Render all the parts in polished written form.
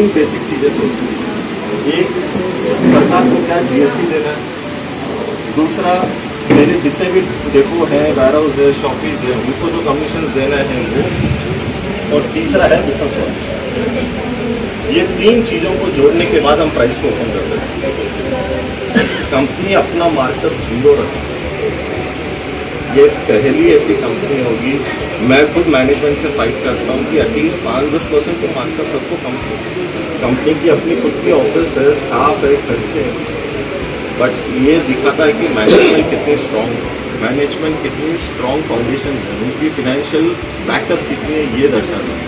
तीन बेसिक चीजें सोचनी है। एक, सरकार को क्या जीएसटी देना है। दूसरा, मेरे जितने भी डेपो है, वेयर हाउस है, शॉपीज है, उनको जो कमीशन देना है वो। और तीसरा है बिजनेस वाला। ये तीन चीजों को जोड़ने के बाद हम प्राइस को ओपन करते हैं। कंपनी अपना मार्कअप जीरो रखती है। ये पहली ऐसी कंपनी होगी, मैं खुद मैनेजमेंट से फाइट करता हूँ कि एटलीस्ट 5-10% तो मार्कअप रखो कंपनी की अपनी खुद की ऑफिस है, स्टाफ है, खर्चे हैं। बट ये दिखाता है कि मैनेजमेंट कितनी स्ट्रांग है, मैनेजमेंट कितनी स्ट्रांग फाउंडेशन है, उनकी फाइनेंशियल बैकअप कितनी है, ये दर्शाता है।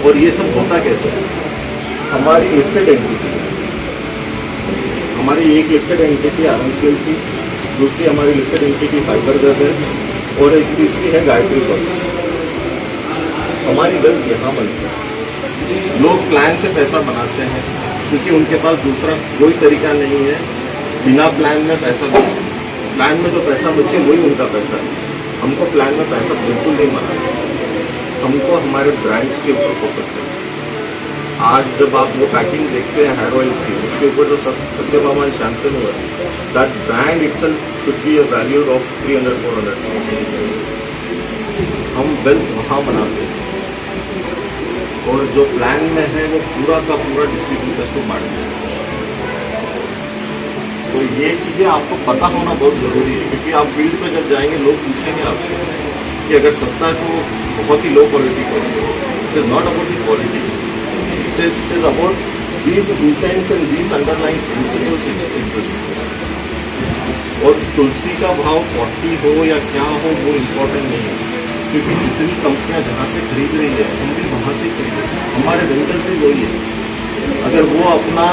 और ये सब होता कैसे है? हमारी लिस्टेड एंटिटी, हमारी एक लिस्टेड एंटिटी आरएमसीएल की, दूसरी हमारी लिस्टेड एंटिटी फाइबरगर्ड है और एक तीसरी है गायत्री प्रोडक्ट्स। हमारी वेल्थ यहाँ बनती है। लोग प्लान से पैसा बनाते हैं क्योंकि उनके पास दूसरा कोई तरीका नहीं है बिना प्लान में पैसा बचे। प्लान में जो पैसा बचे वही उनका पैसा है। हमको प्लान में पैसा बिल्कुल नहीं बनाना। हमको हमारे ब्रांड्स के ऊपर फोकस करना। आज जब आप वो पैकिंग देखते हैं हेयर ऑयल्स की, उसके ऊपर जो सत्यभामा शांतनु है, that brand itself should be a value of 300-400। हम वेल्थ वहाँ बनाते हैं और जो प्लान में है वो पूरा का पूरा डिस्ट्रीब्यूटर्स को बांटते हैं। तो ये चीजें आपको पता होना बहुत जरूरी है क्योंकि आप फील्ड पे जब जाएंगे लोग पूछेंगे आपसे कि अगर सस्ता है तो बहुत ही लो क्वालिटी का। It is not about the quality, it is about these intends and these underlying principles exist. और तुलसी का भाव 40 हो या क्या हो वो इम्पोर्टेंट नहीं है क्योंकि जितनी कंपनियां जहाँ से खरीद रही है हम भी वहाँ से खरीद रहे हैं। हमारे वेंडर्स भी वही है। अगर वो अपना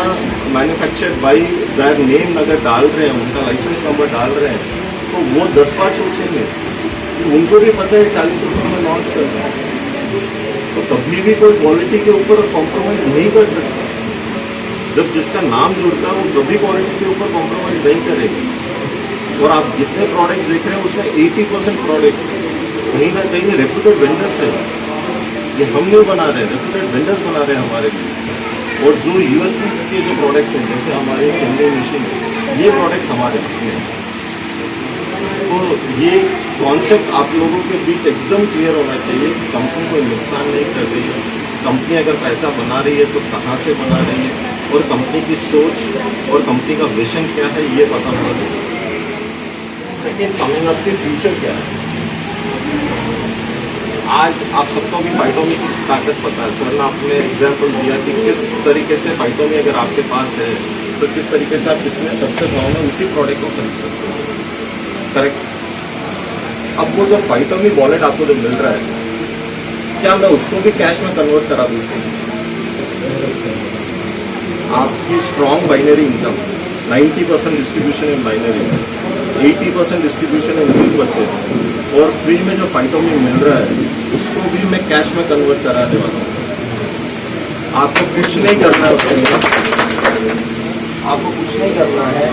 मैन्युफैक्चर्ड बाई दैट नेम अगर डाल रहे हैं, उनका लाइसेंस नंबर डाल रहे हैं, तो वो 10 बार सोचेंगे कि उनको भी पता है 40 रुपये में लॉन्च करना है। तो कभी भी कोई क्वालिटी के ऊपर कॉम्प्रोमाइज नहीं कर सकता। जब जिसका नाम जुड़ता है वो कभी क्वालिटी के ऊपर कॉम्प्रोमाइज नहीं करेगा। और आप जितने प्रोडक्ट्स देख रहे हैं उसमें 80% प्रोडक्ट्स कहीं ना कहीं रेप्यूटेड वेंडर्स है। ये हम नहीं बना रहे, रेप्यूटेड वेंडर्स बना रहे हैं हमारे लिए। और जो यूएसपी के जो प्रोडक्ट्स हैं जैसे हमारे कैमरे मशीन, ये प्रोडक्ट्स हमारे हैं। तो ये कॉन्सेप्ट आप लोगों के बीच एकदम क्लियर होना चाहिए कि कंपनी कोई नुकसान नहीं कर रही है। कंपनी अगर पैसा बना रही है तो कहाँ से बना रही है और कंपनी की सोच और कंपनी का विजन क्या है ये पता होना चाहिए। सेकेंड, कमिंग अप के फ्यूचर क्या है। आज आप सबको भी फाइटोमी की ताकत पता है। सर ने आपने एग्जाम्पल दिया कि किस तरीके से फाइटोमी अगर आपके पास है तो किस तरीके से आप कितने सस्ते भाव में उसी प्रोडक्ट को खरीद सकते हो। करेक्ट। अब वो जो फाइटोमी वॉलेट आपको जो मिल रहा है, क्या मैं उसको भी कैश में कन्वर्ट करा दूँ? आपकी strong binary income, 90% distribution in binary, 80% distribution in bill purchase और फ्री में जो फाइटोमी मिल रहा है उसको भी मैं कैश में कन्वर्ट कराने वाला हूँ। आपको कुछ नहीं करना है उसके लिए, आपको कुछ नहीं करना है।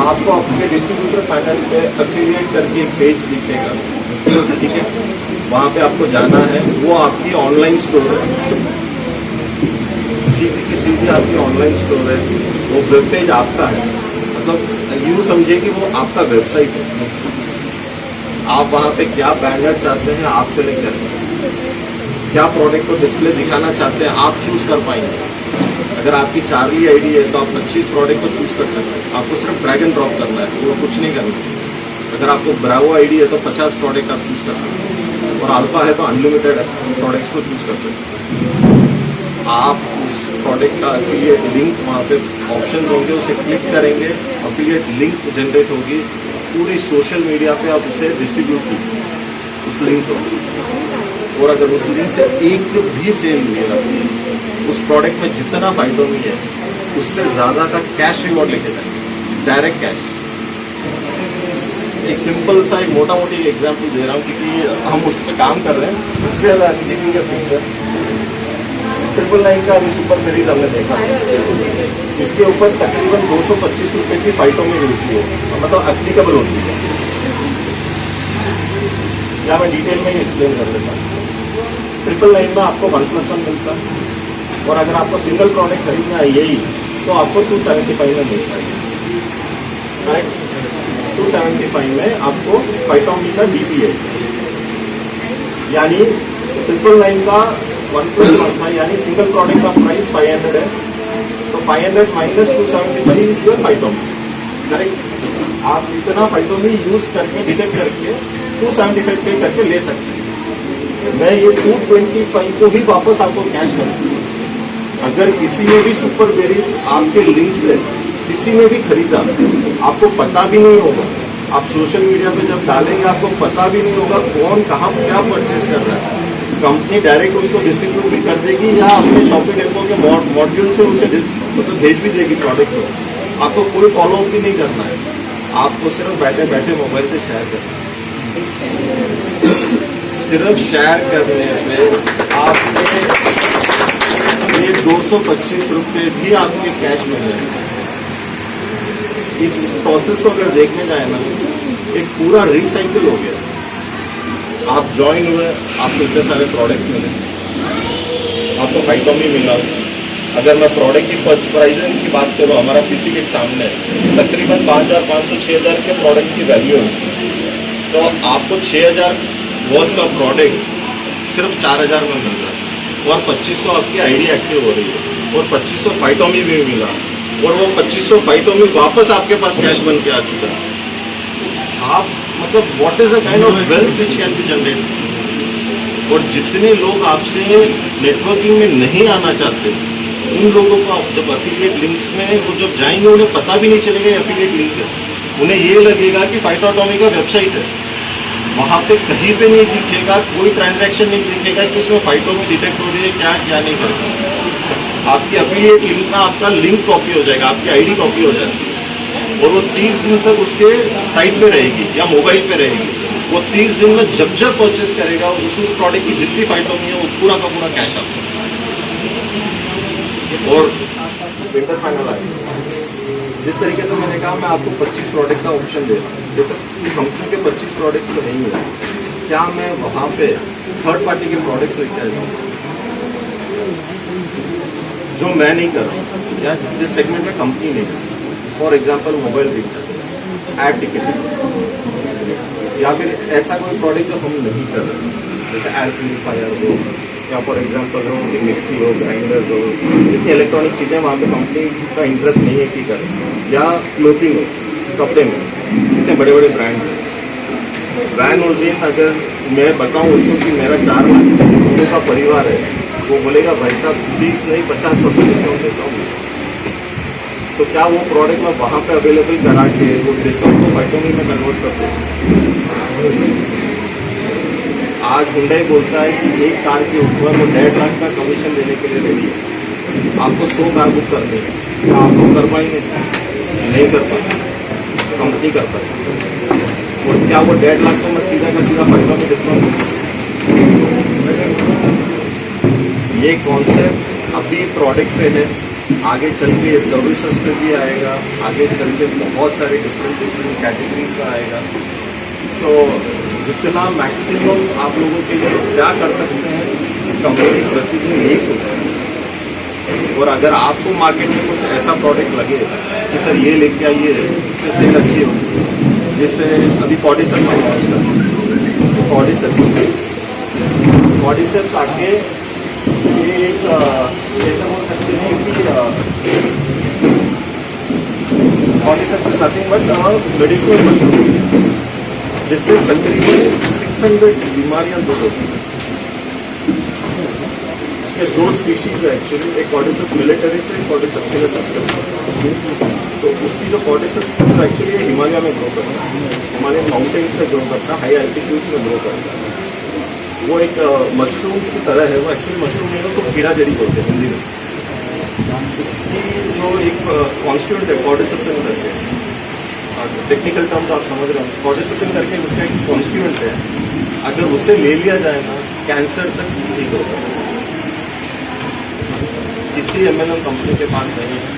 आपको अपने डिस्ट्रीब्यूटर पैनल पे एफिलिएट करके एक पेज दिखेगा, ठीक है? वहाँ पे आपको जाना है, वो आपकी ऑनलाइन स्टोर है, सीधी की सीधी आपकी ऑनलाइन स्टोर है। वो वेब पेज आपका है, मतलब यूँ समझिए कि वो आपका वेबसाइट है। आप वहाँ पे क्या बैनर चाहते हैं आप सेलेक्ट करें, क्या प्रोडक्ट को डिस्प्ले दिखाना चाहते हैं आप चूज कर पाएंगे। अगर आपकी चार्ली आईडी है तो आप 25 प्रोडक्ट को चूज कर सकते हैं। आपको सिर्फ ड्रैग एंड ड्रॉप करना है, वो कुछ नहीं करना। अगर आपको ब्रावो आईडी है तो 50 प्रोडक्ट आप चूज कर सकते हैं और अल्फा है तो अनलिमिटेड प्रोडक्ट्स को चूज कर सकते हैं। आप उस प्रोडक्ट का एफिलिएट लिंक वहाँ पे ऑप्शन होंगे, उसे क्लिक करेंगे, एफिलिएट लिंक जनरेट होगी। पूरी सोशल मीडिया पे आप उसे डिस्ट्रीब्यूट कीजिए उस लिंक को। और अगर उस लिंक से एक भी सेल मिलेगा, उस प्रोडक्ट में जितना फाइटोमी है उससे ज्यादा का कैश रिवॉर्ड लेके जाएंगे, डायरेक्ट कैश। एक सिंपल सा एक मोटा मोटी एग्जाम्पल दे रहा हूँ क्योंकि हम उस पर काम कर रहे हैं। उसके बाद देखेंगे फ्यूचर 999 का अभी सुपर खरीद हमने देखा, इसके ऊपर तकरीबन 225 रुपए की फाइटोमी मिलती है, मतलब एप्लीकेबल होती है। या मैं डिटेल में ही एक्सप्लेन कर देता हूँ। 999 में आपको 1+1 मिलता है, और अगर आपको सिंगल प्रोडक्ट खरीदना है यही, तो आपको 275 में मिल जाएगा। राइट, 275 में आपको फाइटोमी का DP है, यानी 999 का 1+1 था, यानी सिंगल प्रोडक्ट का प्राइस 500 है, तो 500 माइनस 275 इज योर फाइटोमी। करेक्ट, आप इतना फाइटोमी यूज करके डिटेक्ट करके 275 पे करके ले सकते हैं। मैं ये 225 को ही वापस आपको कैश करूँ। अगर किसी ने भी सुपर बेरीज आपके लिंक से किसी ने भी खरीदा, आपको पता भी नहीं होगा, आप सोशल मीडिया पे जब डालेंगे आपको पता भी नहीं होगा कौन कहाँ क्या परचेज कर रहा है। कंपनी डायरेक्ट उसको डिस्ट्रीब्यूट भी कर देगी या अपने शॉपिंग डेपो के मॉड्यूल से उसे मतलब भेज भी देगी प्रोडक्ट को। आपको कोई फॉलोअप भी नहीं करना है, आपको सिर्फ बैठे बैठे मोबाइल से शेयर करना है। सिर्फ शेयर करने में आपके ये 225 रुपये भी आपके कैश में मिलेंगे। इस प्रोसेस को अगर देखने जाए ना, एक पूरा रिसाइकिल हो गया। आप ज्वाइन हुए, आपको इतने सारे प्रोडक्ट्स मिले, आपको फाइटोमी मिला। अगर मैं प्रोडक्ट की प्राइसिंग की बात करूँ, हमारा सीसी के सामने तकरीबन 5,500-6,000 के प्रोडक्ट्स की वैल्यू है उसकी, तो आपको 6,000 वर्थ का प्रोडक्ट सिर्फ 4,000 में मिल रहा है और 2500 आपकी आईडी एक्टिव हो रही है और 2500 फाइटोमी भी मिला और वो 2500 फाइटोमी वापस आपके पास कैश बन के आ चुका है। आप मतलब what is the kind of wealth which can be generate. और जितने लोग आपसे नेटवर्किंग में नहीं आना चाहते, उन लोगों को आप जब एफिलिएट लिंक्स में वो जब जाएंगे, उन्हें पता भी नहीं चलेगा एफिलिएट लिंक है। उन्हें ये लगेगा कि फाइटोमी का वेबसाइट है, वहाँ पे कहीं पे नहीं दिखेगा, कोई ट्रांजैक्शन नहीं दिखेगा कि उसमें फाइटोमी डिटेक्ट हो रही है क्या नहीं करता। आपकी एफिलिएट लिंक में आपका लिंक कॉपी हो जाएगा, आपकी आईडी कॉपी हो जाएगी और वो 30 दिन तक उसके साइट पे रहेगी या मोबाइल पे रहेगी। वो 30 दिन में जब जब परचेज करेगा उस प्रोडक्ट की जितनी फाइटोमी है वो पूरा का पूरा कैश आपको। और विंटर फाइनल आएगा, जिस तरीके से मैंने कहा, मैं आपको 25 प्रोडक्ट का ऑप्शन दे रहा हूँ। जब तक कंपनी के 25 प्रोडक्ट्स तो नहीं है, क्या मैं वहाँ पे थर्ड पार्टी के प्रोडक्ट्स लेके आ जाऊँ जो मैं नहीं कर रहा हूँ या जिस सेगमेंट में कंपनी नहीं है। For example mobile recharge, app ticketing, या फिर ऐसा कोई प्रोडक्ट जो हम नहीं कर रहे, जैसे एयर प्यूरिफायर हो या फॉर एग्जाम्पल हो कि मिक्सी हो, ग्राइंडर्स हो, जितनी इलेक्ट्रॉनिक चीज़ें वहाँ पे कंपनी का इंटरेस्ट नहीं है कि करें, या क्लोथिंग हो, कपड़े में जितने बड़े बड़े ब्रांड्स हैं। वैन ओज़िन अगर मैं बताऊँ उसको कि मेरा 4 लाख लोगों का परिवार है, वो बोलेगा भाई साहब 30 नहीं 50% डिस्काउंट देता हूँ, तो क्या वो प्रोडक्ट मैं वहाँ पे अवेलेबल करा के वो डिस्काउंट को फाइटोमी में कन्वर्ट कर दूँ। आज हुंडई बोलता है कि एक कार के ऊपर वो 1.5 लाख का कमीशन देने के लिए रेडी है। आपको 100 कार बुक करनी है, क्या आप लोग कर पाएंगे? नहीं कर पाएंगे, कंपनी कर पाएगी। और क्या वो 1.5 लाख को मैं सीधा का सीधा फाइटोमी डिस्काउंट? ये कॉन्सेप्ट अभी प्रोडक्ट पे है, आगे चल के सर्विसेज पे भी आएगा, आगे चल के बहुत सारे डिफरेंट कैटेगरीज का आएगा। सो जितना मैक्सिमम आप लोगों के लिए क्या कर सकते हैं, कंपनी प्रतिदिन यही सोचती है। और अगर आपको मार्केट में कुछ ऐसा प्रोडक्ट लगे कि सर ये लेके आइए, इससे सेल अच्छी होगी, जिससे अभी कॉर्डिसेप्स हम लॉन्च करते हैं। कॉर्डिसेप्स आके ये एक जैसे बोल सकते हैं कि cordyceps is nothing but medicinal mushroom, जिससे तकरीबन 600 बीमारियां दूर होती हैं। इसके 2 स्पीशीज है एक्चुअली, एक कॉर्डिसेप्स मिलिटरीस है, कॉर्डिसेप्स सिनेसिस है। तो उसकी जो कॉर्डिसेप्स है एक्चुअली हिमालय में ग्रो करता है, हिमालयन माउंटेन्स पे ग्रो करता है, हाई एल्टीट्यूड्स में ग्रो करता है। वो एक मशरूम की तरह है, वो एक्चुअली मशरूम नहीं है, उसको कीड़ा जड़ी बोलते हैं हिंदी में। उसकी जो एक कॉन्स्टिट्यूएंट है कॉर्डिसेप्टिन करके, टेक्निकल टर्म तो आप समझ रहे हो, कॉर्डिसेप्टिन करके उसका एक कॉन्स्टिट्यूएंट है, अगर उससे ले लिया जाए ना कैंसर तक ठीक होगा। किसी MLM कंपनी के पास नहीं है,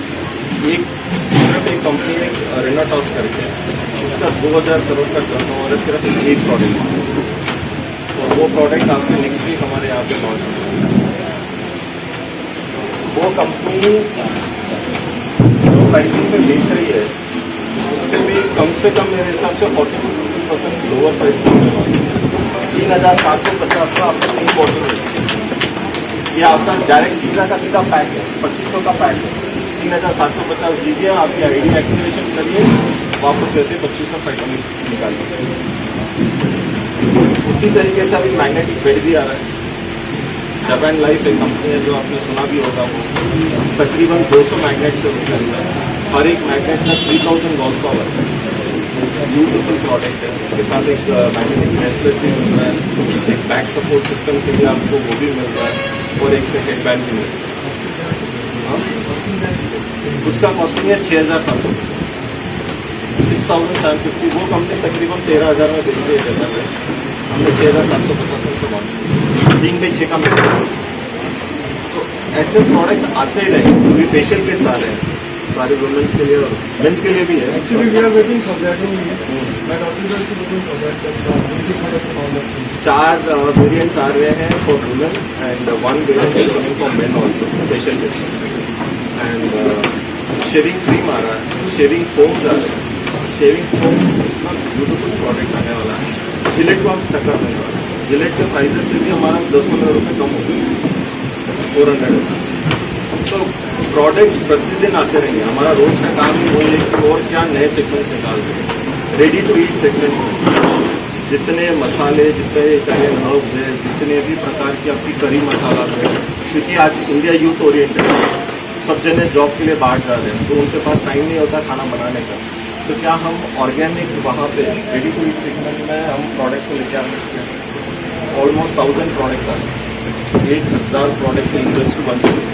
सिर्फ एक कंपनी है रेनाटॉस करके, उसका 2000 करोड़ का टर्नओवर है सिर्फ इस एक प्रोडक्ट में। और वो प्रोडक्ट आपके नेक्स्ट वीक हमारे यहाँ पे लॉन्च होगा। वो कंपनी जो प्राइसिंग पे बेच रही है उससे भी कम से कम मेरे हिसाब से 40 to 50% लोअर प्राइस में मिलने वाली है। 3,750 का आपको 3 बॉटल है। ये आपका डायरेक्ट सीधा का सीधा पैक है, 2500 का पैक है। 3,750 दीजिए, आपकी आईडी एक्टिवेशन करिए, वापस वैसे 2500 फाइटोमिक निकालिए। उसी तरीके से अभी मैग्नेटिक बेड भी आ रहा है। जापान लाइफ एक कंपनी है जो आपने सुना भी होगा, वो तकरीबन 200 मैग्नेट्स है उसके अंदर। हर एक मैग्नेट का 3000 गॉस पावर है। ब्यूटीफुल प्रोडक्ट है। उसके साथ एक मैग्नेटिक ब्रेसलेट भी मिल रहा है, एक बैक सपोर्ट सिस्टम के लिए आपको वो भी मिल रहा है, और एक हेड बैंड भी मिल रहा है। उसका कॉस्टिंग है 6,750, 6,750। वो कंपनी तकरीबन 13,000 में बेच रही है जापान में। हमने 6,750 में से लॉन्च किया, 3/6 का मैट्रेस। तो ऐसे प्रोडक्ट्स आते ही रहेंगे। अभी फेशियल किट्स आ रहे हैं सारे वुमेन्स के लिए और मेंस के लिए भी है। Actually, we are waiting for that only. My daughter is also looking for that. Beauty products and all that thing. 4 variants आ रहे हैं for women and 1 variant is coming for men also, facial kits. And shaving cream आ रहा है, shaving foams आ रहे हैं। Shaving foam इतना ब्यूटीफुल प्रोडक्ट आने वाला है। जिलेट को हम टक्कर देने वाला है। जिलेट के प्राइसेस से भी हमारा 10-15 रुपये कम हो गया, 400। तो प्रोडक्ट्स प्रतिदिन आते रहेंगे। हमारा रोज का काम ही वही है कि और क्या नए सेगमेंट्स निकाल सकें। रेडी टू ईट सेगमेंट में जितने मसाले, जितने इटालियन हर्ब्स हैं, जितने भी प्रकार की आपकी करी मसाला है, क्योंकि आज इंडिया यूथ ओरिएंटेड है, सब जने जॉब के लिए बाहर जा रहे हैं, तो उनके पास टाइम नहीं होता खाना बनाने का। तो क्या हम ऑर्गेनिक वहाँ पे रेडी टू ईट सेगमेंट में हम प्रोडक्ट्स को लेके आ सकते हैं। ऑलमोस्ट 1000 प्रोडक्ट्स आ रहे हैं, 1000 प्रोडक्ट की इंडस्ट्री बन चुकी है।